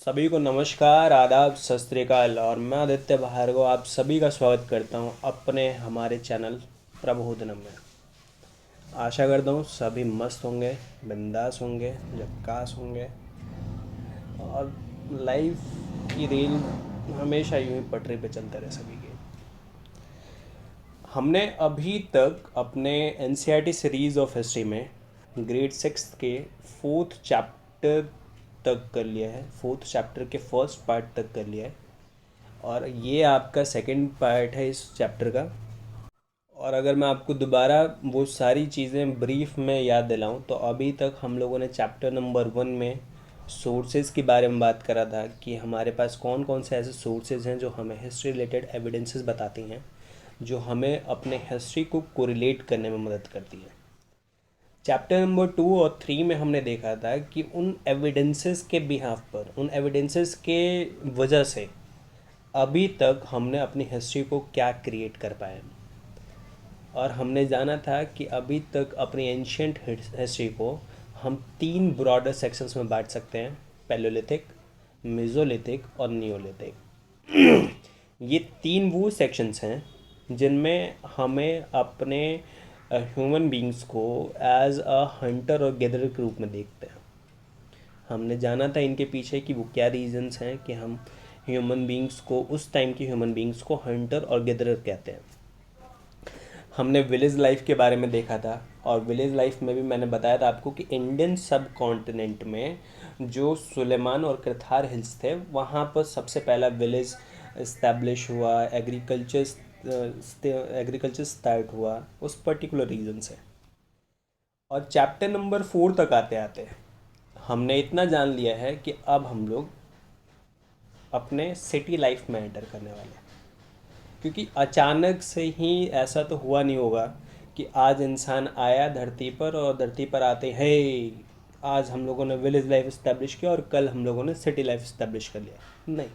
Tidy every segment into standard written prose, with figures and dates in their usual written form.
सभी को नमस्कार, आदाब, सत श्री अकाल। और मैं आदित्य भार्गव आप सभी का स्वागत करता हूं अपने हमारे चैनल प्रबोधनम में। आशा करता हूं सभी मस्त होंगे, बिंदास होंगे, झक्कास होंगे और लाइफ की रेल हमेशा यूं ही पटरी पे चलते रहे सभी के। हमने अभी तक अपने एनसीईआरटी सीरीज़ ऑफ हिस्ट्री में ग्रेड 6 के फोर्थ चैप्टर तक कर लिया है, फोर्थ चैप्टर के फर्स्ट पार्ट तक कर लिया है। और ये आपका सेकंड पार्ट है इस चैप्टर का। और अगर मैं आपको दोबारा वो सारी चीज़ें ब्रीफ में याद दिलाऊं तो अभी तक हम लोगों ने चैप्टर नंबर 1 में सोर्सेज के बारे में बात करा था कि हमारे पास कौन कौन से ऐसे सोर्सेज हैं जो हमें हिस्ट्री रिलेटेड एविडेंसेस बताती हैं, जो हमें अपने हिस्ट्री को कोरिलेट करने में मदद करती है। चैप्टर नंबर 2 और 3 में हमने देखा था कि उन एविडेंसेस के बिहाफ पर, उन एविडेंसेस के वजह से अभी तक हमने अपनी हिस्ट्री को क्या क्रिएट कर पाए। और हमने जाना था कि अभी तक अपनी एंशियंट हिस्ट्री को हम 3 ब्रॉडर सेक्शंस में बांट सकते हैं: पैलियोलिथिक, मेसोलिथिक और नियोलिथिक। ये 3 वो सेक्शंस हैं जिनमें हमें अपने ह्यूमन बींग्स को एज अ हंटर और गैदरर के रूप में देखते हैं। हमने जाना था इनके पीछे कि वो क्या रीजंस हैं कि हम ह्यूमन बींग्स को, उस टाइम की ह्यूमन बींग्स को हंटर और गैदरर कहते हैं। हमने विलेज लाइफ के बारे में देखा था और विलेज लाइफ में भी मैंने बताया था आपको कि इंडियन सब कॉन्टिनेंट में जो सुलेमान और करथार हिल्स थे वहाँ पर सबसे पहला विलेज इस्टेब्लिश हुआ, एग्रीकल्चर स्टार्ट हुआ उस पर्टिकुलर रीजन से। और चैप्टर नंबर 4 तक आते आते हमने इतना जान लिया है कि अब हम लोग अपने सिटी लाइफ में एंटर करने वाले हैं। क्योंकि अचानक से ही ऐसा तो हुआ नहीं होगा कि आज इंसान आया धरती पर और धरती पर आते हे आज हम लोगों ने विलेज लाइफ इस्टेब्लिश किया और कल हम लोगों ने सिटी लाइफ इस्टेब्लिश कर लिया। नहीं,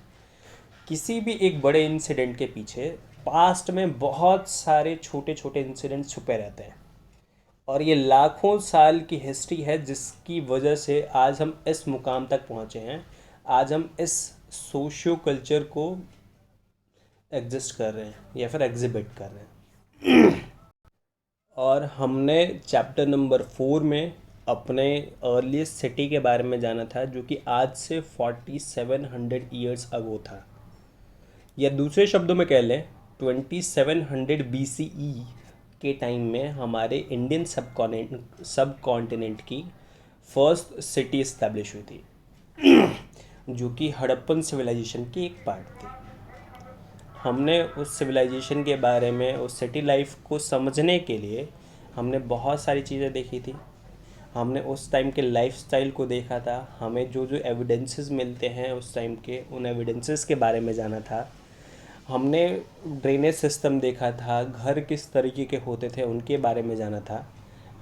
किसी भी एक बड़े इंसिडेंट के पीछे पास्ट में बहुत सारे छोटे छोटे इंसिडेंट्स छुपे रहते हैं और ये लाखों साल की हिस्ट्री है जिसकी वजह से आज हम इस मुकाम तक पहुँचे हैं। आज हम इस सोशियो कल्चर को एग्जिस्ट कर रहे हैं या फिर एग्जिबिट कर रहे हैं। और हमने चैप्टर नंबर 4 में अपने अर्लीस्ट सिटी के बारे में जाना था जो कि आज से 4700 ईयर्स अगो था, या दूसरे शब्दों में कह लें 2700 BCE के टाइम में हमारे इंडियन सब कॉन्टिनेंट की फर्स्ट सिटी इस्टेब्लिश हुई थी जो कि हड़प्पन सिविलाइजेशन की एक पार्ट थी। हमने उस सिविलाइजेशन के बारे में, उस सिटी लाइफ को समझने के लिए हमने बहुत सारी चीज़ें देखी थी। हमने उस टाइम के लाइफस्टाइल को देखा था, हमें जो जो एविडेंसेस मिलते हैं उस टाइम के, उन एविडेंसेस के बारे में जाना था। हमने ड्रेनेज सिस्टम देखा था, घर किस तरीके के होते थे उनके बारे में जाना था।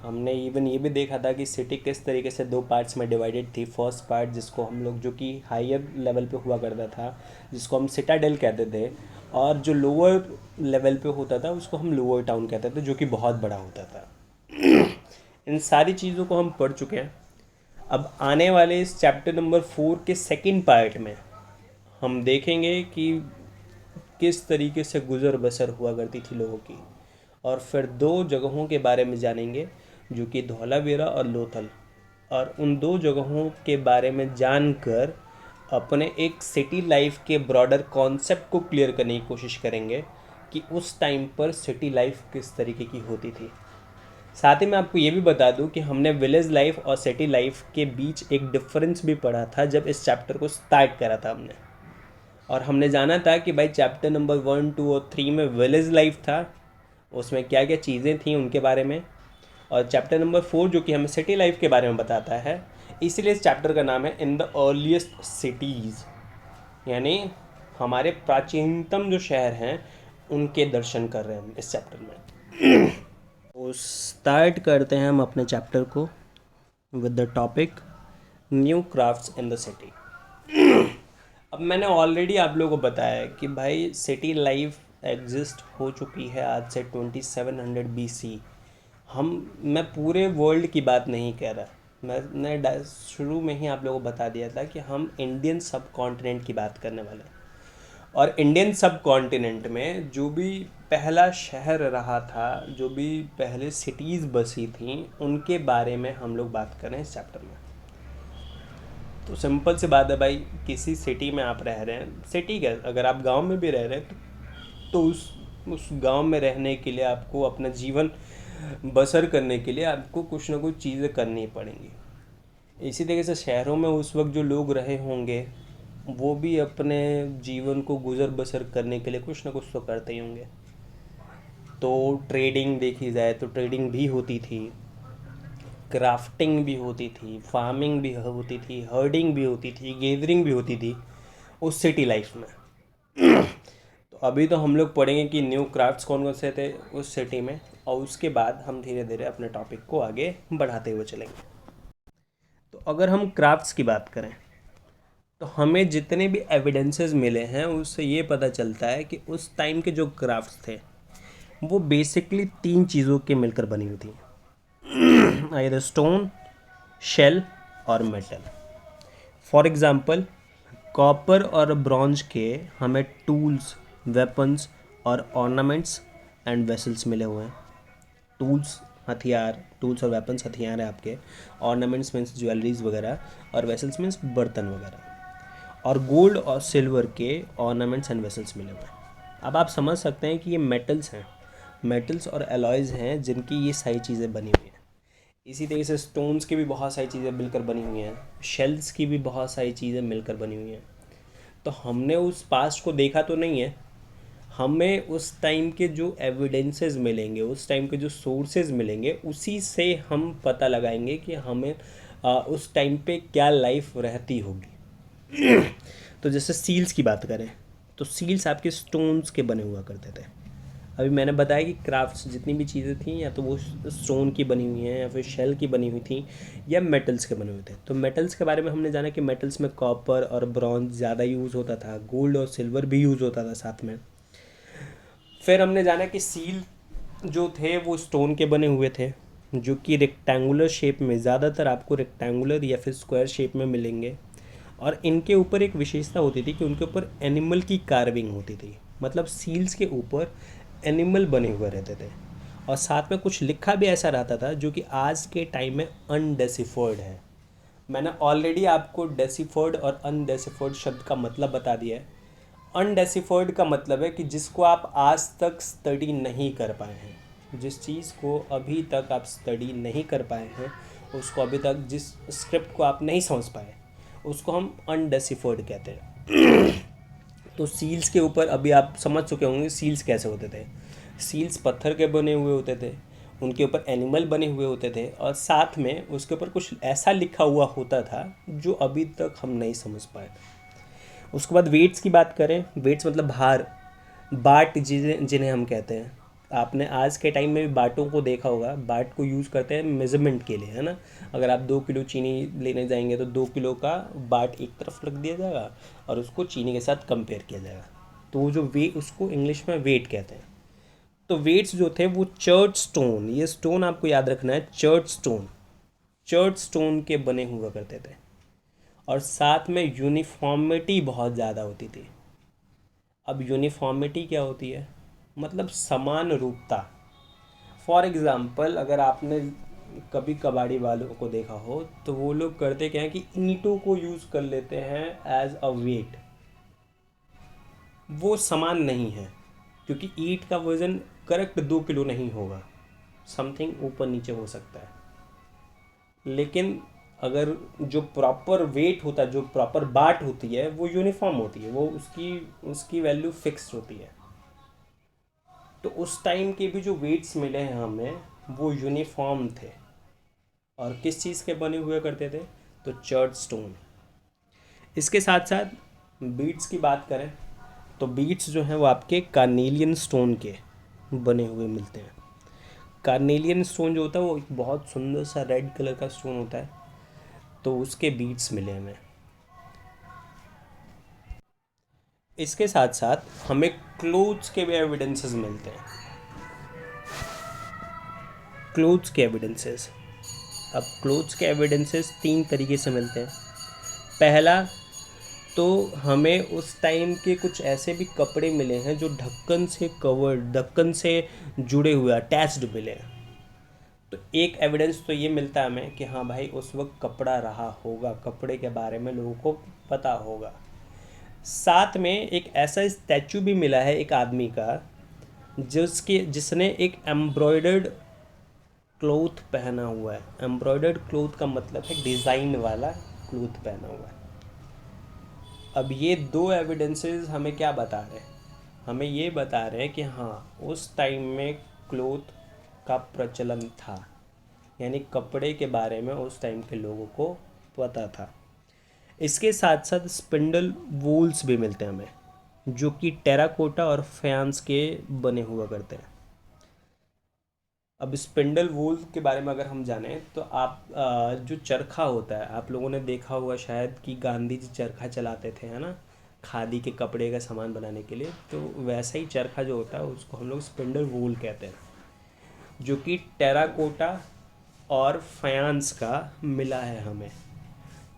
हमने इवन ये भी देखा था कि सिटी किस तरीके से 2 पार्ट्स में डिवाइडेड थी। फर्स्ट पार्ट जिसको हम लोग, जो कि हायर लेवल पे हुआ करता था, जिसको हम सिटाडेल कहते थे, और जो लोअर लेवल पे होता था उसको हम लोअर टाउन कहते थे, जो कि बहुत बड़ा होता था। इन सारी चीज़ों को हम पढ़ चुके हैं। अब आने वाले इस चैप्टर नंबर 4 के सेकंड पार्ट में हम देखेंगे कि किस तरीके से गुज़र बसर हुआ करती थी लोगों की, और फिर 2 जगहों के बारे में जानेंगे जो कि धौलावीरा और लोथल। और उन 2 जगहों के बारे में जानकर अपने एक सिटी लाइफ के ब्रॉडर कॉन्सेप्ट को क्लियर करने की कोशिश करेंगे कि उस टाइम पर सिटी लाइफ किस तरीके की होती थी। साथ ही मैं आपको ये भी बता दूं कि हमने विलेज लाइफ और सिटी लाइफ के बीच एक डिफरेंस भी पढ़ा था जब इस चैप्टर को स्टार्ट करा था हमने। और हमने जाना था कि भाई चैप्टर नंबर 1, 2 और 3 में विलेज लाइफ था, उसमें क्या क्या चीज़ें थी उनके बारे में, और चैप्टर नंबर 4 जो कि हमें सिटी लाइफ के बारे में बताता है। इसीलिए इस चैप्टर का नाम है इन द अर्लीस्ट सिटीज़, यानी हमारे प्राचीनतम जो शहर हैं उनके दर्शन कर रहे हैं हम इस चैप्टर में। तो स्टार्ट करते हैं हम अपने चैप्टर को with the topic new crafts in the city. अब मैंने ऑलरेडी आप लोगों को बताया है कि भाई सिटी लाइफ एग्जिस्ट हो चुकी है आज से 2700 BC। मैं पूरे वर्ल्ड की बात नहीं कह रहा, मैंने शुरू में ही आप लोगों को बता दिया था कि हम इंडियन सब कॉन्टिनेंट की बात करने वाले हैं। और इंडियन सब कॉन्टिनेंट में जो भी पहला शहर रहा था, जो भी पहले सिटीज़ बसी थी, उनके बारे में हम लोग बात कर रहे हैं इस चैप्टर में। तो सिंपल सी बात है भाई, किसी सिटी में आप रह रहे हैं, सिटी क्या, अगर आप गांव में भी रह रहे हैं तो उस गांव में रहने के लिए आपको अपना जीवन बसर करने के लिए आपको कुछ ना कुछ चीज़ें करनी पड़ेंगी। इसी तरीके से शहरों में उस वक्त जो लोग रहे होंगे वो भी अपने जीवन को गुजर बसर करने के लिए कुछ ना कुछ तो करते ही होंगे। तो ट्रेडिंग देखी जाए तो ट्रेडिंग भी होती थी, क्राफ्टिंग भी होती थी, फार्मिंग भी होती थी, हर्डिंग भी होती थी, गैदरिंग भी होती थी उस सिटी लाइफ में। तो अभी तो हम लोग पढ़ेंगे कि न्यू क्राफ्ट्स कौन कौन से थे उस सिटी में, और उसके बाद हम धीरे धीरे अपने टॉपिक को आगे बढ़ाते हुए चलेंगे। तो अगर हम क्राफ्ट्स की बात करें तो हमें जितने भी एविडेंसेस मिले हैं उससे ये पता चलता है कि उस टाइम के जो क्राफ्ट्स थे वो बेसिकली 3 चीज़ों के मिलकर बनी हुई थी, आइदर स्टोन, शेल और मेटल। फॉर एग्ज़ाम्पल, कॉपर और ब्रॉन्ज के हमें टूल्स, वेपन्स और ऑर्नामेंट्स एंड वेसल्स मिले हुए हैं। टूल्स हथियार, टूल्स और वेपन्स हथियार है आपके, ऑर्नामेंट्स मीन्स ज्वेलरीज वगैरह, और वेसल्स मीन्स बर्तन वगैरह। और गोल्ड और सिल्वर के ऑर्नामेंट्स एंड वेसल्स मिले हुए हैं। अब आप समझ सकते हैं कि ये मेटल्स हैं, मेटल्स और एलॉयज़ हैं जिनकी ये सारी चीज़ें बनी हुई हैं। इसी तरीके से स्टोन्स की भी बहुत सारी चीज़ें मिलकर बनी हुई हैं, शेल्स की भी बहुत सारी चीज़ें मिलकर बनी हुई हैं। तो हमने उस पास्ट को देखा तो नहीं है, हमें उस टाइम के जो एविडेंसेस मिलेंगे, उस टाइम के जो सोर्सेज मिलेंगे, उसी से हम पता लगाएंगे कि हमें उस टाइम पे क्या लाइफ रहती होगी। तो जैसे सील्स की बात करें तो सील्स आपके स्टोन्स के बने हुआ करते थे। अभी मैंने बताया कि क्राफ्ट्स जितनी भी चीज़ें थी या तो वो स्टोन की बनी हुई हैं या फिर शेल की बनी हुई थी या मेटल्स के बने हुए थे। तो मेटल्स के बारे में हमने जाना कि मेटल्स में कॉपर और ब्रॉन्ज ज़्यादा यूज़ होता था, गोल्ड और सिल्वर भी यूज़ होता था साथ में। फिर हमने जाना कि सील जो थे वो स्टोन के बने हुए थे, जो कि रेक्टेंगुलर शेप में, ज़्यादातर आपको रेक्टेंगुलर या फिर स्क्वायर शेप में मिलेंगे। और इनके ऊपर एक विशेषता होती थी कि उनके ऊपर एनिमल की कार्विंग होती थी, मतलब सील्स के ऊपर एनिमल बने हुए रहते थे। और साथ में कुछ लिखा भी ऐसा रहता था जो कि आज के टाइम में अनडेसिफर्ड है। मैंने ऑलरेडी आपको डेसिफर्ड और अनडेसिफर्ड शब्द का मतलब बता दिया है। अनडेसिफर्ड का मतलब है कि जिसको आप आज तक स्टडी नहीं कर पाए हैं, जिस चीज़ को अभी तक आप स्टडी नहीं कर पाए हैं, उसको अभी तक जिस स्क्रिप्ट को आप नहीं समझ पाए, उसको हम अनडेसिफर्ड कहते हैं। तो सील्स के ऊपर अभी आप समझ चुके होंगे सील्स कैसे होते थे। सील्स पत्थर के बने हुए होते थे, उनके ऊपर एनिमल बने हुए होते थे, और साथ में उसके ऊपर कुछ ऐसा लिखा हुआ होता था जो अभी तक हम नहीं समझ पाए। उसके बाद वेट्स की बात करें, वेट्स मतलब भार, बाट जिन्हें जिन्हें हम कहते हैं। आपने आज के टाइम में भी बाटों को देखा होगा, बाट को यूज़ करते हैं मेज़रमेंट के लिए, है ना। अगर आप 2 किलो चीनी लेने जाएंगे तो 2 किलो का बाट एक तरफ रख दिया जाएगा और उसको चीनी के साथ कंपेयर किया जाएगा। तो वो जो उसको इंग्लिश में वेट कहते हैं। तो वेट्स जो थे वो चर्च स्टोन, ये स्टोन आपको याद रखना है, चर्च स्टोन, चर्च स्टोन के बने हुआ करते थे। और साथ में यूनिफॉर्मिटी बहुत ज़्यादा होती थी। अब यूनिफॉर्मिटी क्या होती है, मतलब समान रूपता। फॉर एग्ज़ाम्पल, अगर आपने कभी कबाड़ी वालों को देखा हो तो वो लोग करते क्या है कि ईंटों को यूज़ कर लेते हैं एज अ वेट। वो समान नहीं है, क्योंकि ईंट का वज़न करेक्ट 2 किलो नहीं होगा, समथिंग ऊपर नीचे हो सकता है। लेकिन अगर जो प्रॉपर वेट होता है, जो प्रॉपर बाट होती है, वो यूनिफॉर्म होती है, वो उसकी उसकी वैल्यू फिक्स्ड होती है। तो उस टाइम के भी जो वेट्स मिले हैं हमें वो यूनिफॉर्म थे। और किस चीज़ के बने हुए करते थे, तो चर्च स्टोन। इसके साथ साथ बीड्स की बात करें तो बीड्स जो हैं वो आपके कार्नेलियन स्टोन के बने हुए मिलते हैं। कार्नेलियन स्टोन जो होता है वो एक बहुत सुंदर सा रेड कलर का स्टोन होता है, तो उसके बीड्स मिले हमें। इसके साथ साथ हमें क्लोथ्स के भी एविडेंसेस मिलते हैं। क्लोथ्स के एविडेंसेस, अब क्लोथ्स के एविडेंसेस 3 तरीके से मिलते हैं। पहला तो हमें उस टाइम के कुछ ऐसे भी कपड़े मिले हैं जो ढक्कन से कवर्ड, ढक्कन से जुड़े हुए अटैच्ड मिले हैं। तो एक एविडेंस तो ये मिलता है हमें कि हाँ भाई उस वक्त कपड़ा रहा होगा, कपड़े के बारे में लोगों को पता होगा। साथ में एक ऐसा स्टैचू भी मिला है एक आदमी का जिसने एक एम्ब्रॉयडर्ड क्लोथ पहना हुआ है। एम्ब्रॉयडर्ड क्लोथ का मतलब है डिज़ाइन वाला क्लोथ पहना हुआ है। अब ये 2 एविडेंसेस हमें क्या बता रहे हैं? हमें ये बता रहे हैं कि हाँ उस टाइम में क्लोथ का प्रचलन था, यानी कपड़े के बारे में उस टाइम के लोगों को पता था। इसके साथ साथ स्पिंडल वूल्स भी मिलते हैं हमें, जो कि टेराकोटा और फैंस के बने हुआ करते हैं। अब स्पिंडल वूल के बारे में अगर हम जानें तो आप जो चरखा होता है, आप लोगों ने देखा होगा शायद कि गांधी जी चरखा चलाते थे, है ना, खादी के कपड़े का सामान बनाने के लिए। तो वैसा ही चरखा जो होता है उसको हम लोग स्पिंडल वूल कहते हैं, जो कि टेराकोटा और फयान्स का मिला है हमें।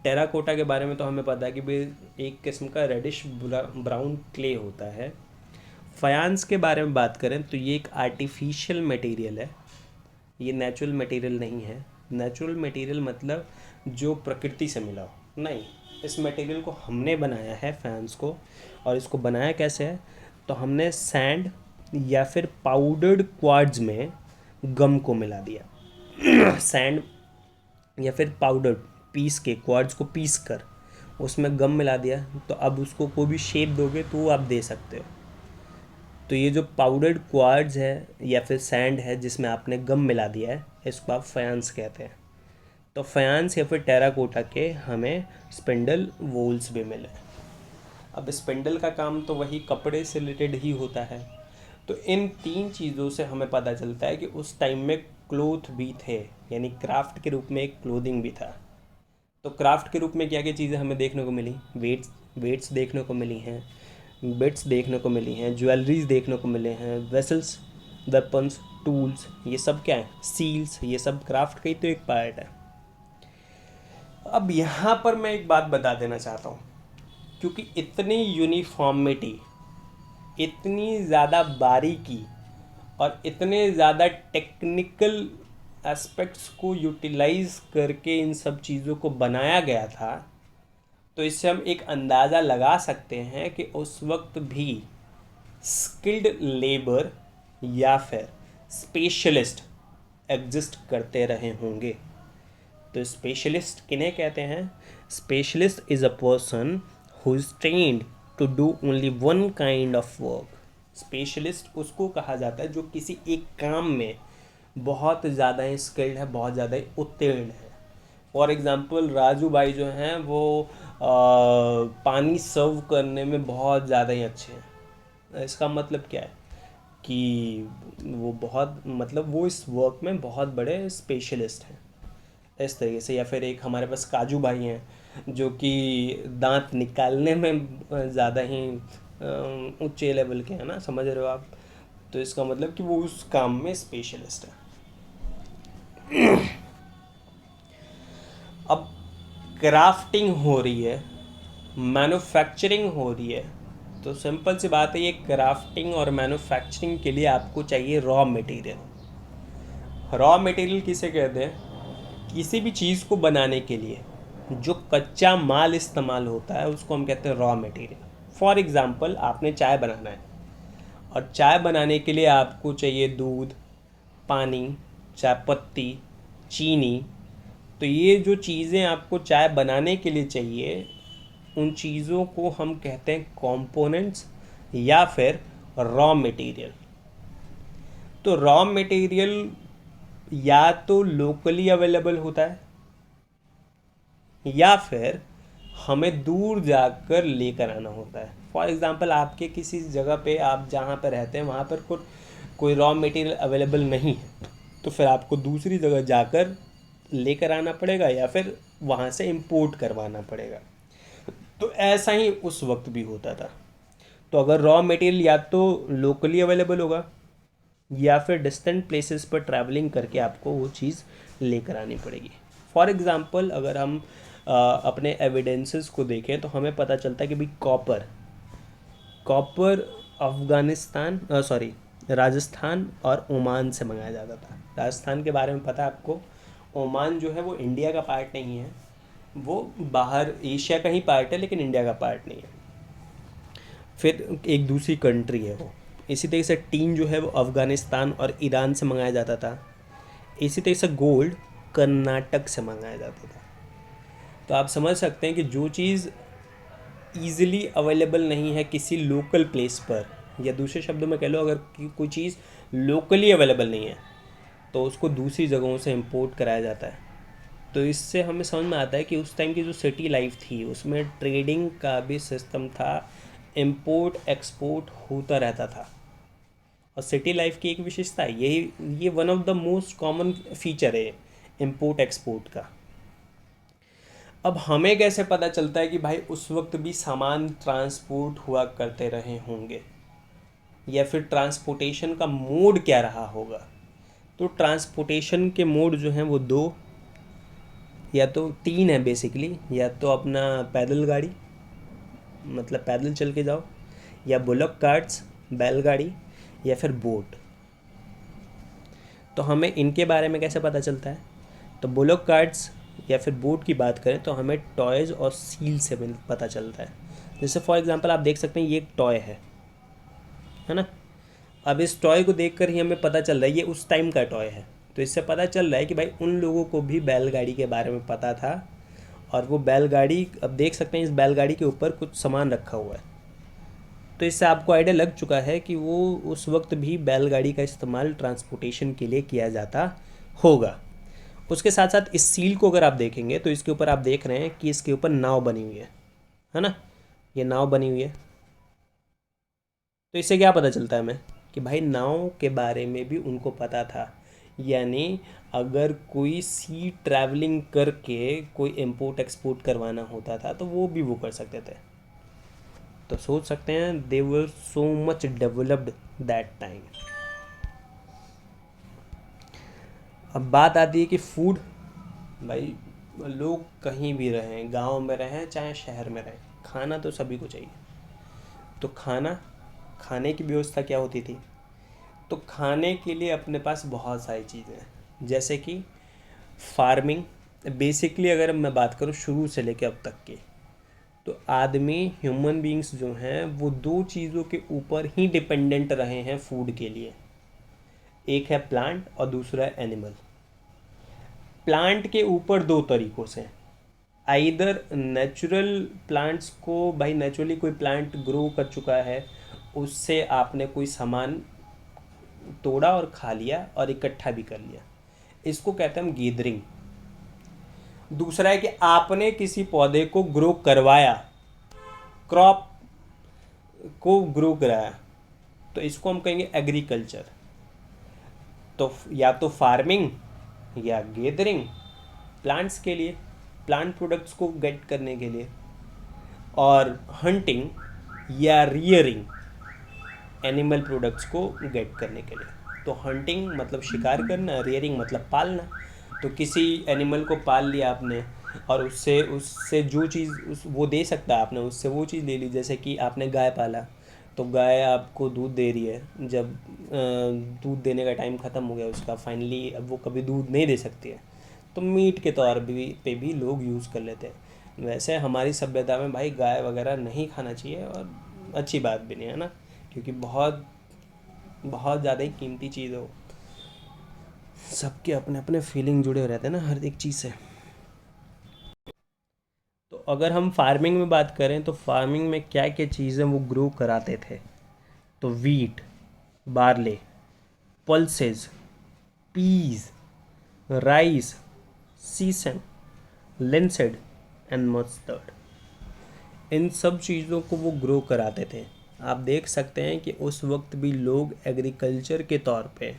टेराकोटा के बारे में तो हमें पता है कि भाई एक किस्म का रेडिश ब्राउन क्ले होता है। फयान्स के बारे में बात करें तो ये एक आर्टिफिशियल मटेरियल है, ये नेचुरल मटेरियल नहीं है। नेचुरल मटेरियल मतलब जो प्रकृति से मिला हो, नहीं। इस मटेरियल को हमने बनाया है फैंस को। और इसको बनाया कैसे है? तो हमने सैंड या फिर पाउडर्ड क्वार्ट्ज में गम को मिला दिया। सैंड या फिर पाउडर पीस के, क्वार्ट्ज को पीस कर उसमें गम मिला दिया, तो अब उसको कोई भी शेप दोगे तो वो आप दे सकते हो। तो ये जो पाउडर्ड क्वार्ट्ज है या फिर सैंड है जिसमें आपने गम मिला दिया है, इसको आप फयान्स कहते हैं। तो फयान्स या फिर टेराकोटा के हमें स्पिंडल वूल्स भी मिले। अब स्पिंडल का काम तो वही कपड़े से रिलेटेड ही होता है। तो इन 3 चीज़ों से हमें पता चलता है कि उस टाइम में क्लोथ भी थे, यानी क्राफ्ट के रूप में एक क्लोथिंग भी था। तो क्राफ्ट के रूप में क्या क्या चीज़ें हमें देखने को मिली? वेट्स देखने को मिली हैं, बिट्स देखने को मिली हैं, ज्वेलरीज देखने को मिले हैं, वेसल्स, वेपन्स, टूल्स, ये सब क्या है? सील्स, ये सब क्राफ्ट का ही तो एक पार्ट है। अब यहाँ पर मैं एक बात बता देना चाहता हूँ, क्योंकि इतनी यूनिफॉर्मिटी, इतनी ज़्यादा बारीकी और इतने ज़्यादा टेक्निकल एस्पेक्ट्स को यूटिलाइज करके इन सब चीज़ों को बनाया गया था, तो इससे हम एक अंदाज़ा लगा सकते हैं कि उस वक्त भी स्किल्ड लेबर या फिर स्पेशलिस्ट एग्जिस्ट करते रहे होंगे। तो स्पेशलिस्ट किन्हें कहते हैं? Specialist is a person who is trained to do only one kind of work. Specialist उसको कहा जाता है जो किसी एक काम में बहुत ज़्यादा ही स्किल्ड है, बहुत ज़्यादा ही उत्तीर्ण है। फॉर एग्ज़ाम्पल राजू भाई जो हैं वो पानी सर्व करने में बहुत ज़्यादा ही अच्छे हैं। इसका मतलब क्या है कि वो बहुत, मतलब वो इस वर्क में बहुत बड़े स्पेशलिस्ट हैं, इस तरीके से। या फिर एक हमारे पास काजू भाई हैं जो कि दांत निकालने में ज़्यादा ही ऊंचे लेवल के हैं ना, समझ रहे हो आप? तो इसका मतलब कि वो उस काम में स्पेशलिस्ट है। अब क्राफ्टिंग हो रही है, मैन्युफैक्चरिंग हो रही है, तो सिंपल सी बात है, ये क्राफ्टिंग और मैन्युफैक्चरिंग के लिए आपको चाहिए रॉ मटेरियल। रॉ मटेरियल किसे कहते हैं? किसी भी चीज़ को बनाने के लिए जो कच्चा माल इस्तेमाल होता है उसको हम कहते हैं रॉ मटेरियल। फॉर एग्ज़ाम्पल आपने चाय बनाना है, और चाय बनाने के लिए आपको चाहिए दूध, पानी, चाय पत्ती, चीनी। तो ये जो चीज़ें आपको चाय बनाने के लिए चाहिए, उन चीज़ों को हम कहते हैं कंपोनेंट्स या फिर रॉ मटेरियल। तो रॉ मटेरियल या तो लोकली अवेलेबल होता है या फिर हमें दूर जाकर लेकर आना होता है। फॉर एग्ज़ाम्पल आपके किसी जगह पे, आप जहाँ पर रहते हैं वहाँ पर कोई रॉ मटेरियल अवेलेबल नहीं है, तो फिर आपको दूसरी जगह जाकर लेकर आना पड़ेगा या फिर वहाँ से इंपोर्ट करवाना पड़ेगा। तो ऐसा ही उस वक्त भी होता था। तो अगर रॉ मटेरियल या तो लोकली अवेलेबल होगा या फिर डिस्टेंट प्लेसेस पर ट्रैवलिंग करके आपको वो चीज़ लेकर आनी पड़ेगी। फॉर एग्ज़ाम्पल अगर हम अपने एविडेंसेस को देखें तो हमें पता चलता है कि भाई कॉपर अफ़गानिस्तान सॉरी राजस्थान और ओमान से मंगाया जाता था। राजस्थान के बारे में पता है आपको। ओमान जो है वो इंडिया का पार्ट नहीं है, वो बाहर एशिया का ही पार्ट है लेकिन इंडिया का पार्ट नहीं है। फिर एक दूसरी कंट्री है वो। इसी तरीके से टीन जो है वो अफ़गानिस्तान और ईरान से मंगाया जाता था। इसी तरीके से गोल्ड कर्नाटक से मंगाया जाता था। तो आप समझ सकते हैं कि जो चीज़ ईज़िली अवेलेबल नहीं है किसी लोकल प्लेस पर, या दूसरे शब्दों में कह लो अगर कोई चीज़ लोकली अवेलेबल नहीं है तो उसको दूसरी जगहों से इंपोर्ट कराया जाता है। तो इससे हमें समझ में आता है कि उस टाइम की जो सिटी लाइफ थी उसमें ट्रेडिंग का भी सिस्टम था, इंपोर्ट एक्सपोर्ट होता रहता था। और सिटी लाइफ की एक विशेषता है ये one of the most common feature है इंपोर्ट एक्सपोर्ट का। अब हमें कैसे पता चलता है कि भाई उस वक्त भी सामान ट्रांसपोर्ट हुआ करते रहे होंगे, या फिर ट्रांसपोर्टेशन का मोड क्या रहा होगा? तो ट्रांसपोर्टेशन के मोड जो हैं वो दो या तो तीन है बेसिकली। या तो अपना पैदल गाड़ी, मतलब पैदल चल के जाओ, या बुलक कार्ट्स बैलगाड़ी, या फिर बोट। तो हमें इनके बारे में कैसे पता चलता है? तो बुलक कार्ट्स या फिर बोट की बात करें तो हमें टॉयज़ और सील से पता चलता है। जैसे फॉर एग्जांपल आप देख सकते हैं ये एक टॉय है ना। अब इस टॉय को देखकर ही हमें पता चल रहा है ये उस टाइम का टॉय है। तो इससे पता चल रहा है कि भाई उन लोगों को भी बैलगाड़ी के बारे में पता था, और वो बैलगाड़ी, अब देख सकते हैं इस बैलगाड़ी के ऊपर कुछ सामान रखा हुआ है। तो इससे आपको आइडिया लग चुका है कि वो उस वक्त भी बैलगाड़ी का इस्तेमाल ट्रांसपोर्टेशन के लिए किया जाता होगा। उसके साथ साथ इस सील को अगर आप देखेंगे तो इसके ऊपर आप देख रहे हैं कि इसके ऊपर नाव बनी हुई है ना। ये नाव बनी हुई है। तो इससे क्या पता चलता है हमें कि भाई नाव के बारे में भी उनको पता था। यानी अगर कोई सी ट्रैवलिंग करके कोई इंपोर्ट एक्सपोर्ट करवाना होता था तो वो भी वो कर सकते थे। तो सोच सकते हैं they were so much developed that time. अब बात आती है कि फूड, भाई लोग कहीं भी रहें, गांव में रहें चाहे शहर में रहें, खाना तो सभी को चाहिए। तो खाने की व्यवस्था क्या होती थी? तो खाने के लिए अपने पास बहुत सारी चीज़ें हैं, जैसे कि फार्मिंग। बेसिकली अगर मैं बात करूँ शुरू से लेकर अब तक की, तो आदमी ह्यूमन बीइंग्स जो हैं वो दो चीज़ों के ऊपर ही डिपेंडेंट रहे हैं फूड के लिए। एक है प्लांट और दूसरा है एनिमल। प्लांट के ऊपर दो तरीक़ों से, आइदर नेचुरल प्लांट्स को, भाई नेचुरली कोई प्लांट ग्रो कर चुका है उससे आपने कोई सामान तोड़ा और खा लिया और इकट्ठा भी कर लिया, इसको कहते हैं हम गैदरिंग। दूसरा है कि आपने किसी पौधे को ग्रो करवाया, क्रॉप को ग्रो कराया, तो इसको हम कहेंगे एग्रीकल्चर। तो या तो फार्मिंग या गैदरिंग प्लांट्स के लिए, प्लांट प्रोडक्ट्स को गेट करने के लिए, और हंटिंग या रियरिंग एनिमल प्रोडक्ट्स को गेट करने के लिए। तो हंटिंग मतलब शिकार करना, रियरिंग मतलब पालना। तो किसी एनिमल को पाल लिया आपने और उससे उससे जो चीज़ उस वो दे सकता है आपने उससे वो चीज़ ले ली। जैसे कि आपने गाय पाला तो गाय आपको दूध दे रही है, जब दूध देने का टाइम ख़त्म हो गया उसका, फाइनली अब वो कभी दूध नहीं दे सकती है, तो मीट के तौर पे भी लोग यूज़ कर लेते हैं। वैसे हमारी सभ्यता में भाई गाय वगैरह नहीं खाना चाहिए, और अच्छी बात भी नहीं है ना, क्योंकि बहुत बहुत ज़्यादा ही कीमती चीज़ है वो। सबके अपने अपने फीलिंग जुड़े हुए रहते हैं ना हर एक चीज़ से। तो अगर हम फार्मिंग में बात करें तो फार्मिंग में क्या क्या चीज़ें वो ग्रो कराते थे? तो wheat, barley, pulses, peas, rice, sesame, linseed and mustard, इन सब चीज़ों को वो ग्रो कराते थे। आप देख सकते हैं कि उस वक्त भी लोग एग्रीकल्चर के तौर पे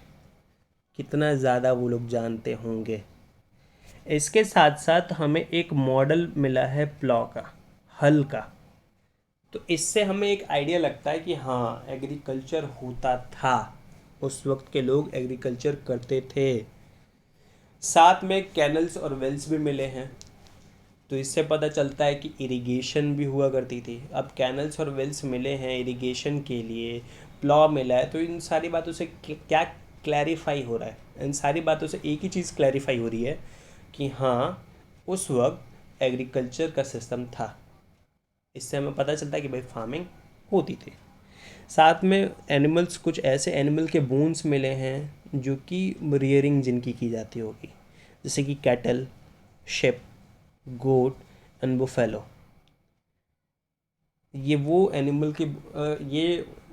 कितना ज़्यादा वो लोग जानते होंगे। इसके साथ साथ हमें एक मॉडल मिला है प्लॉ का, हल का। तो इससे हमें एक आइडिया लगता है कि हाँ एग्रीकल्चर होता था, उस वक्त के लोग एग्रीकल्चर करते थे। साथ में कैनल्स और वेल्स भी मिले हैं। तो इससे पता चलता है कि इरिगेशन भी हुआ करती थी। अब कैनल्स और वेल्स मिले हैं इरिगेशन के लिए, प्लॉ मिला है, तो इन सारी बातों से क्या क्लैरिफाई हो रहा है? इन सारी बातों से एक ही चीज़ क्लैरिफाई हो रही है कि हाँ, उस वक्त एग्रीकल्चर का सिस्टम था। इससे हमें पता चलता है कि भाई फार्मिंग होती थी। साथ में एनिमल्स, कुछ ऐसे एनिमल के बोन्स मिले हैं जो कि रियरिंग जिनकी की जाती होगी, जैसे कि cattle, sheep, goat and buffalo. ये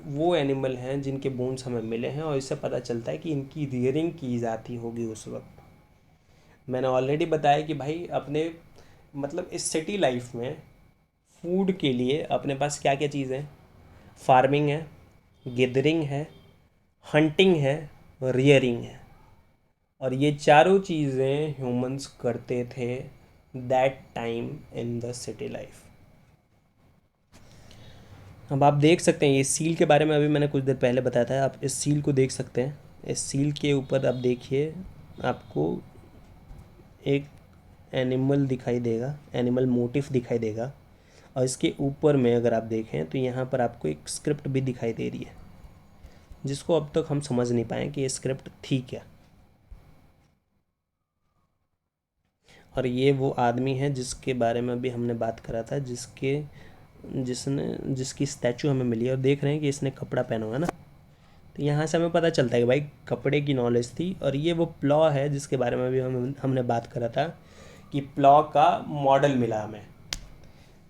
वो एनिमल हैं जिनके बोन्स हमें मिले हैं, और इससे पता चलता है कि इनकी रियरिंग की जाती होगी उस वक्त। मैंने ऑलरेडी बताया कि भाई अपने मतलब इस सिटी लाइफ में फूड के लिए अपने पास क्या क्या चीज़ें हैं? फार्मिंग है, गैदरिंग है, हंटिंग है, रियरिंग है। और ये चारों चीज़ें ह्यूमंस करते थे that time in the city life. अब आप देख सकते हैं, ये सील के बारे में अभी मैंने कुछ देर पहले बताया था, आप इस सील को देख सकते हैं। इस सील के ऊपर आप देखिए, आपको एक एनिमल दिखाई देगा, एनिमल मोटिफ दिखाई देगा। और इसके ऊपर में अगर आप देखें तो यहाँ पर आपको एक स्क्रिप्ट भी दिखाई दे रही है, जिसको अब तक हम समझ नहीं पाए कि ये स्क्रिप्ट थी क्या। और ये वो आदमी है जिसके बारे में अभी हमने बात करा था, जिसकी स्टैचू हमें मिली है। और देख रहे हैं कि इसने कपड़ा पहना हुआ है ना, तो यहाँ से हमें पता चलता है कि भाई कपड़े की नॉलेज थी। और ये वो प्लॉ है जिसके बारे में भी हमने बात करा था कि प्लॉ का मॉडल मिला हमें।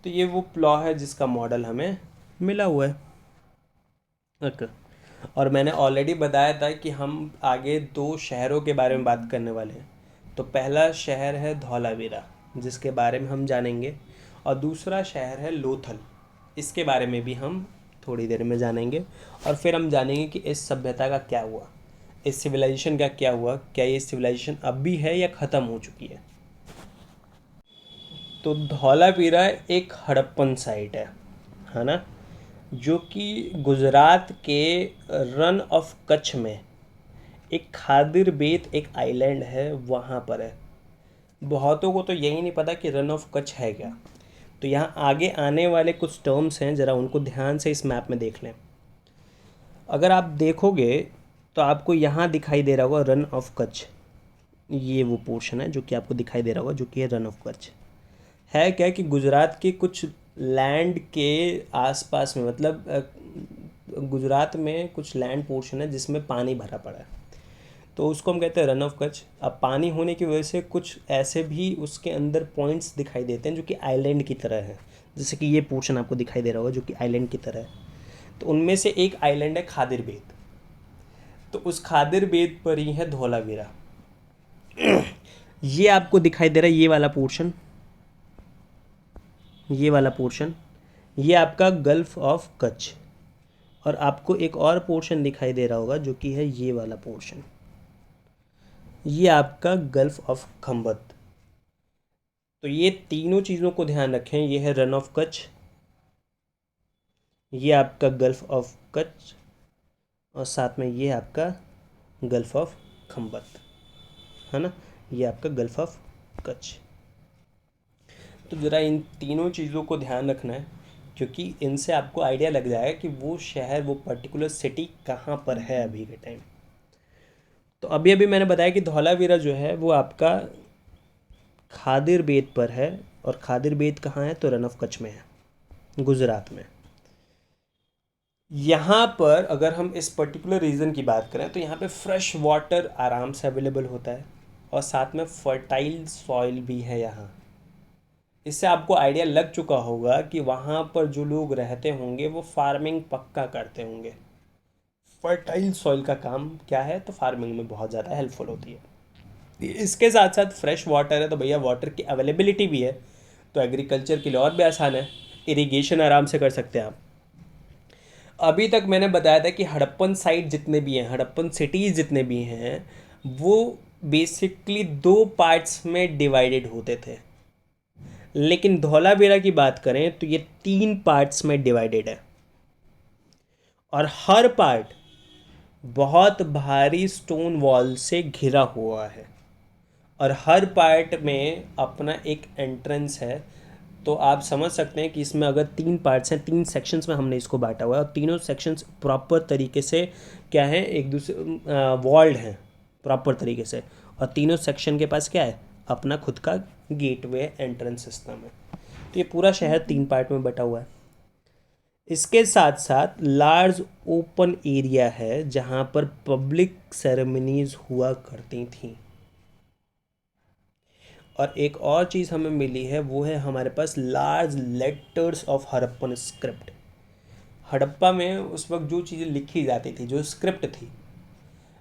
तो ये वो प्लॉ है जिसका मॉडल हमें मिला हुआ है। ओके। और मैंने ऑलरेडी बताया था कि हम आगे दो शहरों के बारे में बात करने वाले हैं। तो पहला शहर है धौलावीरा, जिसके बारे में हम जानेंगे। और दूसरा शहर है लोथल, इसके बारे में भी हम थोड़ी देर में जानेंगे। और फिर हम जानेंगे कि इस सभ्यता का क्या हुआ, इस सिविलाइजेशन का क्या हुआ, क्या ये सिविलाइजेशन अब भी है या ख़त्म हो चुकी है। तो धौलावीरा एक हड़प्पन साइट है ना, जो कि गुजरात के रन ऑफ कच्छ में एक खादिर बेत एक आइलैंड है, वहाँ पर है। बहुतों को तो यही नहीं पता कि रन ऑफ कच्छ है क्या। तो यहाँ आगे आने वाले कुछ टर्म्स हैं, ज़रा उनको ध्यान से इस मैप में देख लें। अगर आप देखोगे तो आपको यहाँ दिखाई दे रहा होगा रन ऑफ कच्छ। ये वो पोर्शन है जो कि आपको दिखाई दे रहा होगा, जो कि है रन ऑफ कच्छ। है क्या कि गुजरात के कुछ लैंड के आसपास में, मतलब गुजरात में कुछ लैंड पोर्शन है जिसमें पानी भरा पड़ा है, तो उसको हम कहते हैं रन ऑफ कच्छ। अब पानी होने की वजह से कुछ ऐसे भी उसके अंदर पॉइंट्स दिखाई देते हैं जो कि आइलैंड की तरह है, जैसे कि ये पोर्शन आपको दिखाई दे रहा होगा जो कि आइलैंड की तरह है। तो उनमें से एक आइलैंड है खादिर बेत। तो उस खादिर बेत पर ही है धौलावीरा। ये आपको दिखाई दे रहा है, ये वाला पोर्शन, ये वाला पोर्शन, ये आपका गल्फ ऑफ कच्छ। और आपको एक और पोर्शन दिखाई दे रहा होगा जो कि है ये वाला पोर्शन, ये आपका गल्फ ऑफ खंबत। तो ये तीनों चीज़ों को ध्यान रखें, ये है रन ऑफ कच्छ, ये आपका गल्फ ऑफ कच्छ, और साथ में ये आपका गल्फ ऑफ खंबत, है ना, ये आपका गल्फ ऑफ कच्छ। तो ज़रा इन तीनों चीज़ों को ध्यान रखना है, क्योंकि इनसे आपको आइडिया लग जाएगा कि वो शहर, वो पर्टिकुलर सिटी कहाँ पर है अभी के टाइम। तो अभी अभी मैंने बताया कि धौलावीरा जो है वो आपका खादिर बेत पर है। और खादिर बेत कहाँ है? तो रन ऑफ कच्छ में है, गुजरात में। यहाँ पर अगर हम इस पर्टिकुलर रीजन की बात करें तो यहाँ पे फ्रेश वाटर आराम से अवेलेबल होता है, और साथ में फर्टाइल सॉइल भी है यहाँ। इससे आपको आइडिया लग चुका होगा कि वहाँ पर जो लोग रहते होंगे वो फार्मिंग पक्का करते होंगे। फर्टाइल सॉइल का काम क्या है? तो फार्मिंग में बहुत ज़्यादा हेल्पफुल होती है। इसके साथ साथ फ्रेश वाटर है, तो भैया वाटर की अवेलेबिलिटी भी है, तो एग्रीकल्चर के लिए और भी आसान है, इरिगेशन आराम से कर सकते हैं आप। अभी तक मैंने बताया था कि हड़प्पन साइट जितने भी हैं, हड़प्पन सिटीज़ जितने भी हैं, वो बेसिकली दो पार्ट्स में डिवाइडेड होते थे। लेकिन धौलावीरा की बात करें तो ये तीन पार्ट्स में डिवाइडेड है, और हर पार्ट बहुत भारी स्टोन वॉल से घिरा हुआ है। और हर पार्ट में अपना एक एंट्रेंस है। तो आप समझ सकते हैं कि इसमें अगर 3 पार्ट्स हैं, 3 सेक्शंस में हमने इसको बांटा हुआ है और तीनों सेक्शंस प्रॉपर तरीके से क्या है, एक दूसरे वॉल्ड हैं प्रॉपर तरीके से। और तीनों सेक्शन के पास क्या है, अपना खुद का गेटवे एंट्रेंस सिस्टम है। तो ये पूरा शहर 3 पार्ट में बटा हुआ है। इसके साथ साथ लार्ज ओपन एरिया है जहाँ पर पब्लिक सेरेमनीज हुआ करती थी। और एक और चीज़ हमें मिली है, वो है हमारे पास large letters of Harappan script. Harappa में उस वक्त जो चीज़ें लिखी जाती थी, जो स्क्रिप्ट थी,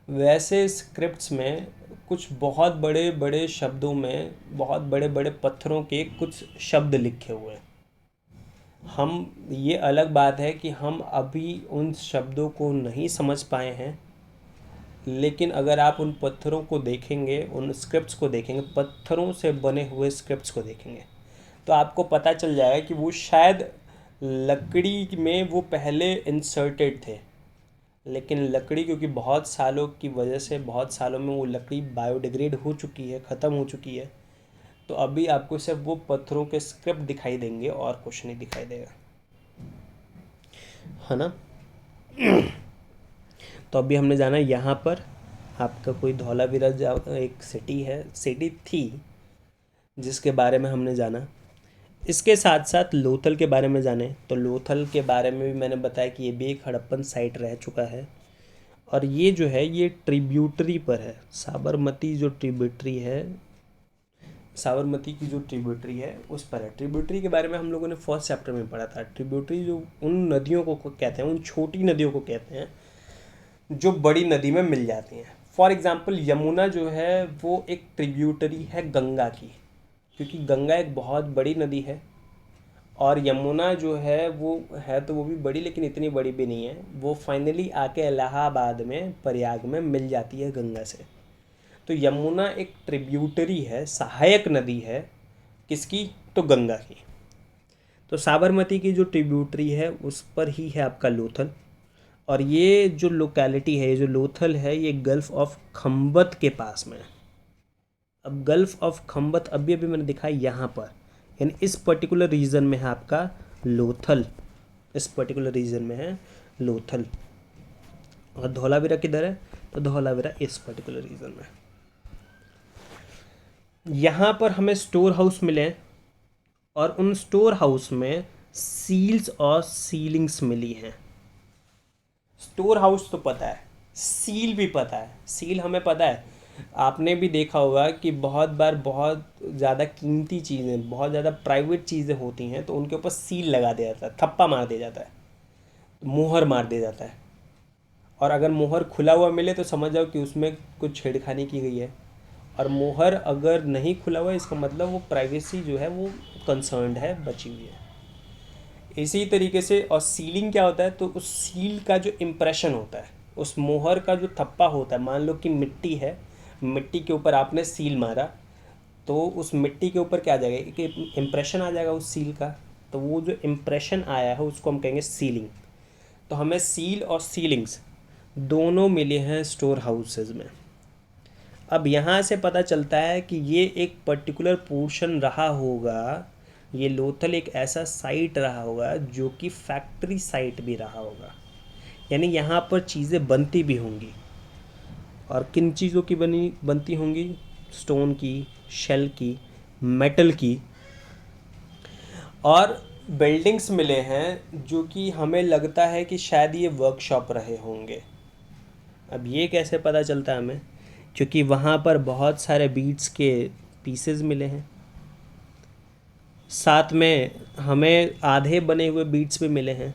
वैसे स्क्रिप्ट्स में कुछ बहुत बड़े बड़े शब्दों में बहुत बड़े बड़े पत्थरों के कुछ शब्द लिखे हुए हैं। हम, ये अलग बात है कि हम अभी उन शब्दों को नहीं समझ पाए हैं, लेकिन अगर आप उन पत्थरों को देखेंगे, उन स्क्रिप्ट्स को देखेंगे, पत्थरों से बने हुए स्क्रिप्ट्स को देखेंगे, तो आपको पता चल जाएगा कि वो शायद लकड़ी में वो पहले इंसर्टेड थे, लेकिन लकड़ी क्योंकि बहुत सालों की वजह से, बहुत सालों में वो लकड़ी बायोडिग्रेड हो चुकी है, ख़त्म हो चुकी है। तो अभी आपको सिर्फ वो पत्थरों के स्क्रिप्ट दिखाई देंगे और कुछ नहीं दिखाई देगा, है ना। तो अभी हमने जाना यहाँ पर आपका कोई धौलावीरा एक सिटी है, सिटी थी, जिसके बारे में हमने जाना। इसके साथ साथ लोथल के बारे में जाने, तो लोथल के बारे में भी मैंने बताया कि ये भी एक हड़प्पन साइट रह चुका है। और ये जो है ये ट्रिब्यूटरी पर है, साबरमती जो ट्रिब्यूटरी है, साबरमती की जो ट्रिब्यूटरी है उस पर है। ट्रिब्यूटरी के बारे में हम लोगों ने फर्स्ट चैप्टर में पढ़ा था। ट्रिब्यूटरी जो उन नदियों को कहते हैं, उन छोटी नदियों को कहते हैं जो बड़ी नदी में मिल जाती हैं। फॉर एग्ज़ाम्पल यमुना जो है वो एक ट्रिब्यूटरी है गंगा की, क्योंकि गंगा एक बहुत बड़ी नदी है। और यमुना जो है वो है तो वो भी बड़ी, लेकिन इतनी बड़ी भी नहीं है। वो फाइनली आके इलाहाबाद में, प्रयाग में मिल जाती है गंगा से। तो यमुना एक ट्रिब्यूटरी है, सहायक नदी है किसकी, तो गंगा की। तो साबरमती की जो ट्रिब्यूटरी है उस पर ही है आपका लोथल। और ये जो लोकेलिटी है, ये जो लोथल है, ये गल्फ़ ऑफ खंबत के पास में है। अब गल्फ़ ऑफ खंबत अभी अभी मैंने दिखाया यहाँ पर, यानी इस पर्टिकुलर रीजन में है आपका लोथल, इस पर्टिकुलर रीजन में है लोथल। और धौलावीरा किधर है, तो धौलावीरा इस पर्टिकुलर रीजन में। यहाँ पर हमें स्टोर हाउस मिले और उन स्टोर हाउस में सील्स और सीलिंग्स मिली हैं। स्टोर हाउस तो पता है, सील भी पता है। सील हमें पता है, आपने भी देखा होगा कि बहुत बार बहुत ज़्यादा कीमती चीज़ें, बहुत ज़्यादा प्राइवेट चीज़ें होती हैं तो उनके ऊपर सील लगा दिया जाता है, थप्पा मार दिया जाता है, मुहर मार दिया जाता है। और अगर मुहर खुला हुआ मिले तो समझ जाओ कि उसमें कुछ छेड़खानी की गई है। और मुहर अगर नहीं खुला हुआ है, इसका मतलब वो प्राइवेसी जो है वो कंसर्न्ड है, बची हुई है। इसी तरीके से, और सीलिंग क्या होता है, तो उस सील का जो इम्प्रेशन होता है, उस मोहर का जो थप्पा होता है, मान लो कि मिट्टी है, मिट्टी के ऊपर आपने सील मारा, तो उस मिट्टी के ऊपर क्या आ जाएगा, एक इम्प्रेशन आ जाएगा उस सील का। तो वो जो इम्प्रेशन आया है उसको हम कहेंगे सीलिंग। तो हमें सील और सीलिंग्स दोनों मिले हैं स्टोर हाउसेज में। अब यहाँ से पता चलता है कि ये एक पर्टिकुलर पोर्शन रहा होगा, ये लोथल एक ऐसा साइट रहा होगा जो कि फैक्ट्री साइट भी रहा होगा, यानी यहाँ पर चीज़ें बनती भी होंगी। और किन चीज़ों की बनती होंगी, स्टोन की, शेल की, मेटल की। और बिल्डिंग्स मिले हैं जो कि हमें लगता है कि शायद ये वर्कशॉप रहे होंगे। अब ये कैसे पता चलता है हमें, क्योंकि वहाँ पर बहुत सारे बीट्स के पीसेस मिले हैं, साथ में हमें आधे बने हुए बीट्स भी मिले हैं,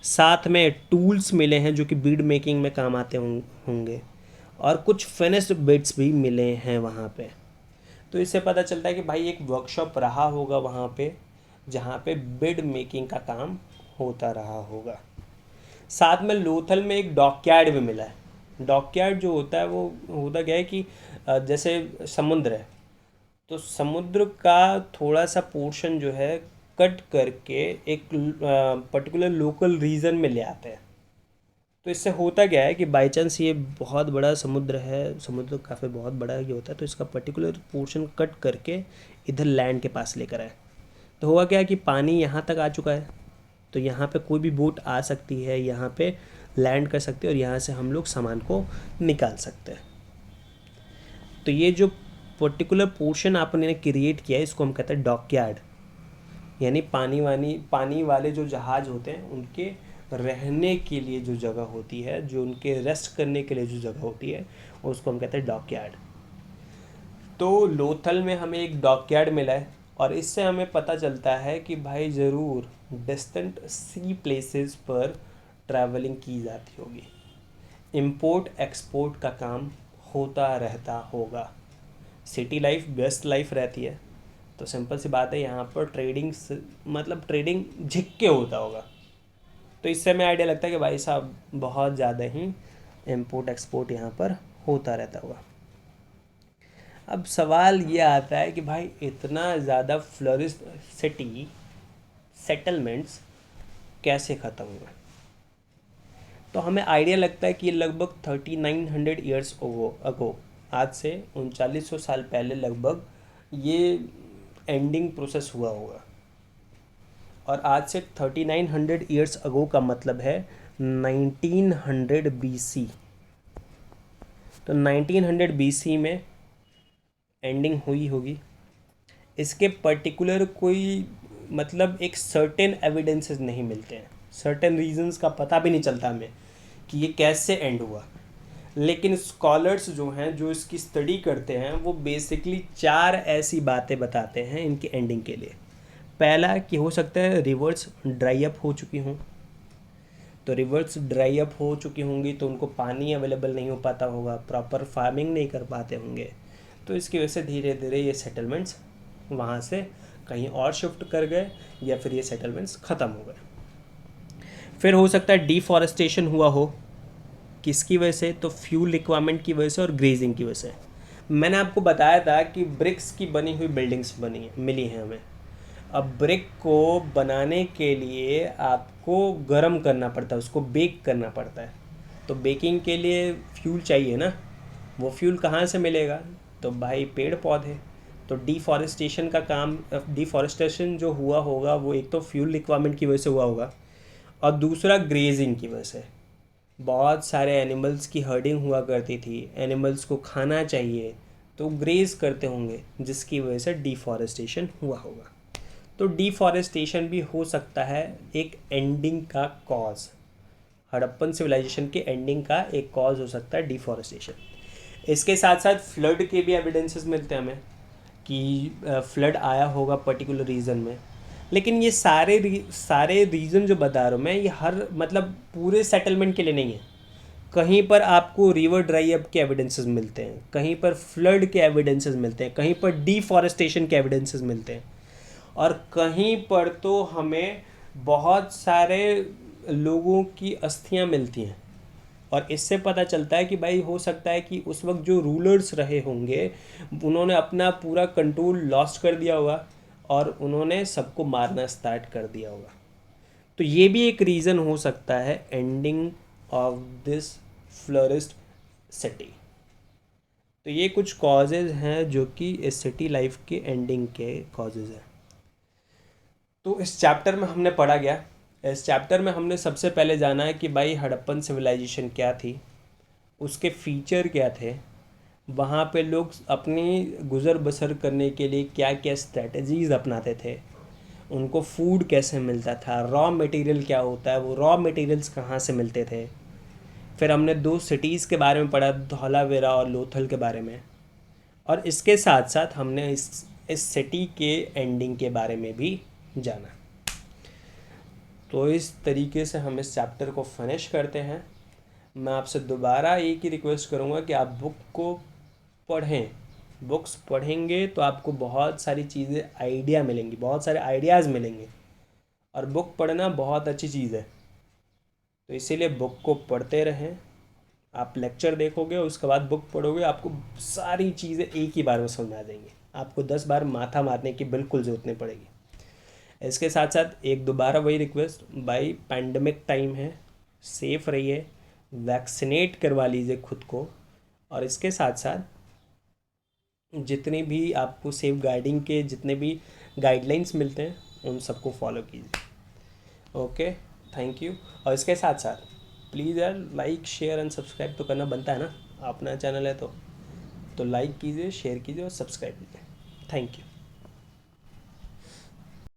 साथ में टूल्स मिले हैं जो कि बीड मेकिंग में काम आते होंगे, और कुछ फिनिश्ड बिट्स भी मिले हैं वहाँ पे। तो इससे पता चलता है कि भाई एक वर्कशॉप रहा होगा वहाँ पे, जहाँ पे बीड मेकिंग का काम होता रहा होगा। साथ में लोथल में एक डॉकयार्ड भी मिला है। डॉकयार्ड जो होता है वो होता क्या है कि जैसे समुद्र है, तो समुद्र का थोड़ा सा पोर्शन जो है कट करके एक पर्टिकुलर लोकल रीजन में ले आते हैं। तो इससे होता क्या है कि बाई चांस ये बहुत बड़ा समुद्र है, समुद्र काफ़ी बहुत बड़ा ये होता है, तो इसका पर्टिकुलर पोर्शन कट करके इधर लैंड के पास लेकर आए। तो हुआ क्या कि पानी यहाँ तक आ चुका है, तो यहाँ पे कोई भी बोट आ सकती है, यहाँ पे लैंड कर सकते हैं और यहाँ से हम लोग सामान को निकाल सकते हैं। तो ये जो पर्टिकुलर पोर्शन आपने क्रिएट किया है इसको हम कहते हैं डॉकयार्ड, यानी पानी वाले जो जहाज़ होते हैं उनके रहने के लिए जो जगह होती है, जो उनके रेस्ट करने के लिए जो जगह होती है, उसको हम कहते हैं डॉकयार्ड। तो लोथल में हमें एक डॉकयार्ड मिला है और इससे हमें पता चलता है कि भाई ज़रूर डिस्टेंट सी प्लेसेस पर ट्रैवलिंग की जाती होगी, इंपोर्ट एक्सपोर्ट का काम होता रहता होगा। सिटी लाइफ बेस्ट लाइफ रहती है, तो सिंपल सी बात है यहाँ पर मतलब ट्रेडिंग झिक के होता होगा। तो इससे हमें आइडिया लगता है कि भाई साहब बहुत ज़्यादा ही इंपोर्ट एक्सपोर्ट यहाँ पर होता रहता होगा। अब सवाल ये आता है कि भाई इतना ज़्यादा फ्लोरिश सिटी सेटलमेंट्स कैसे ख़त्म हुए। तो हमें आइडिया लगता है कि ये लगभग 3900 ईयर्स अगो, आज से 3900 साल पहले लगभग ये एंडिंग प्रोसेस हुआ होगा। और आज से 3900 ईयर्स अगो का मतलब है 1900 BC। तो 1900 BC में एंडिंग हुई होगी। इसके पर्टिकुलर कोई मतलब एक सर्टेन एविडेंसेस नहीं मिलते हैं, सर्टेन रीजंस का पता भी नहीं चलता हमें कि ये कैसे एंड हुआ। लेकिन स्कॉलर्स जो हैं जो इसकी स्टडी करते हैं वो बेसिकली 4 ऐसी बातें बताते हैं इनकी एंडिंग के लिए। पहला कि हो सकता है रिवर्स ड्राई अप हो चुकी हों, तो रिवर्स ड्राई अप हो चुकी होंगी तो उनको पानी अवेलेबल नहीं हो पाता होगा, प्रॉपर फार्मिंग नहीं कर पाते होंगे, तो इसकी वजह से धीरे धीरे ये सेटलमेंट्स वहाँ से कहीं और शिफ्ट कर गए या फिर ये सेटलमेंट्स ख़त्म हो गए। फिर हो सकता है डिफॉरेस्टेशन हुआ हो, किसकी वजह से, तो फ्यूल रिक्वायरमेंट की वजह से और ग्रेजिंग की वजह से। मैंने आपको बताया था कि ब्रिक्स की बनी हुई बिल्डिंग्स मिली हैं हमें। अब ब्रिक को बनाने के लिए आपको गर्म करना पड़ता है, उसको बेक करना पड़ता है, तो बेकिंग के लिए फ्यूल चाहिए ना। वो फ्यूल कहाँ से मिलेगा, तो भाई पेड़ पौधे। तो डिफॉरेस्टेशन का काम, डिफॉरेस्टेशन जो हुआ होगा वो एक तो फ्यूल रिक्वायरमेंट की वजह से हुआ होगा और दूसरा ग्रेजिंग की वजह से। बहुत सारे एनिमल्स की हर्डिंग हुआ करती थी, एनिमल्स को खाना चाहिए तो ग्रेज करते होंगे, जिसकी वजह से डिफॉरेस्टेशन हुआ होगा। तो डिफॉरेस्टेशन भी हो सकता है एक एंडिंग का कॉज, हड़प्पन सिविलाइजेशन के एंडिंग का एक कॉज हो सकता है डिफॉरेस्टेशन। इसके साथ साथ फ्लड के भी एविडेंसेस मिलते हैं हमें कि फ्लड आया होगा पर्टिकुलर रीजन में। लेकिन ये सारे रीज़न जो बता रहा हूँ मैं, ये हर मतलब पूरे सेटलमेंट के लिए नहीं है। कहीं पर आपको रिवर ड्राई अप के एविडेंसेस मिलते हैं, कहीं पर फ्लड के एविडेंसेस मिलते हैं, कहीं पर डिफॉरेस्टेशन के एविडेंसेस मिलते हैं, और कहीं पर तो हमें बहुत सारे लोगों की अस्थियां मिलती हैं। और इससे पता चलता है कि भाई हो सकता है कि उस वक्त जो रूलर्स रहे होंगे उन्होंने अपना पूरा कंट्रोल लॉस्ट कर दिया होगा और उन्होंने सबको मारना स्टार्ट कर दिया होगा। तो ये भी एक रीज़न हो सकता है ending of this florist city. तो ये कुछ कॉजेज़ हैं जो कि इस सिटी लाइफ के एंडिंग के कॉजेज़ हैं। तो इस चैप्टर में हमने पढ़ा गया, इस चैप्टर में हमने सबसे पहले जाना है कि भाई हड़प्पन सिविलाइजेशन क्या थी, उसके फीचर क्या थे, वहाँ पे लोग अपनी गुज़र बसर करने के लिए क्या क्या स्ट्रेटजीज़ अपनाते थे, उनको फूड कैसे मिलता था, रॉ मटेरियल क्या होता है, वो रॉ मटेरियल्स कहाँ से मिलते थे। फिर हमने 2 सिटीज़ के बारे में पढ़ा, धौलावीरा और लोथल के बारे में, और इसके साथ साथ हमने इस सिटी के एंडिंग के बारे में भी जाना। तो इस तरीके से हम इस चैप्टर को फिनिश करते हैं। मैं आपसे दोबारा एक ही रिक्वेस्ट करूँगा कि आप बुक को पढ़ें। बुक्स पढ़ेंगे तो आपको बहुत सारी चीज़ें आइडिया मिलेंगी, बहुत सारे आइडियाज़ मिलेंगे, और बुक पढ़ना बहुत अच्छी चीज़ है। तो इसीलिए बुक को पढ़ते रहें। आप लेक्चर देखोगे उसके बाद बुक पढ़ोगे, आपको सारी चीज़ें एक ही बार में समझ में आ जाएंगी, आपको 10 बार माथा मारने की बिल्कुल ज़रूरत नहीं पड़ेगी। इसके साथ साथ एक दोबारा वही रिक्वेस्ट, भाई पैंडमिक टाइम है, सेफ़ रहिए, वैक्सीनेट करवा लीजिए खुद को, और इसके साथ साथ जितने भी आपको सेफ गाइडिंग के जितने भी गाइडलाइंस मिलते हैं उन सबको फॉलो कीजिए। Okay, thank you. और इसके साथ साथ प्लीज़ यार लाइक शेयर एंड सब्सक्राइब तो करना बनता है ना, अपना चैनल है तो लाइक कीजिए, शेयर कीजिए और सब्सक्राइब कीजिए। Thank you.